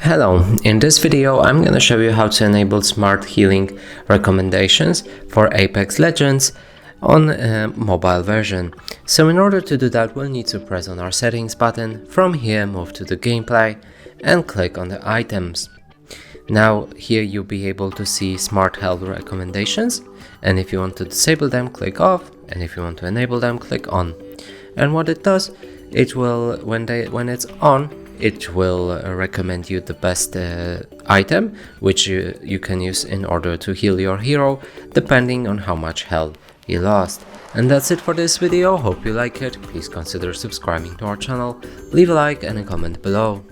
Hello, in this video I'm gonna show you how to enable smart healing recommendations for Apex Legends on a mobile version. So in order to do that, we'll need to press on our settings button. From here, move to the gameplay and click on the items. Now here you'll be able to see smart health recommendations, and if you want to disable them, click off, and if you want to enable them, click on. And what it does, it will, when it's on, it will recommend you the best item which you can use in order to heal your hero, depending on how much health you lost. And that's it for this video. Hope you like it. Please consider subscribing to our channel, leave a like and a comment below.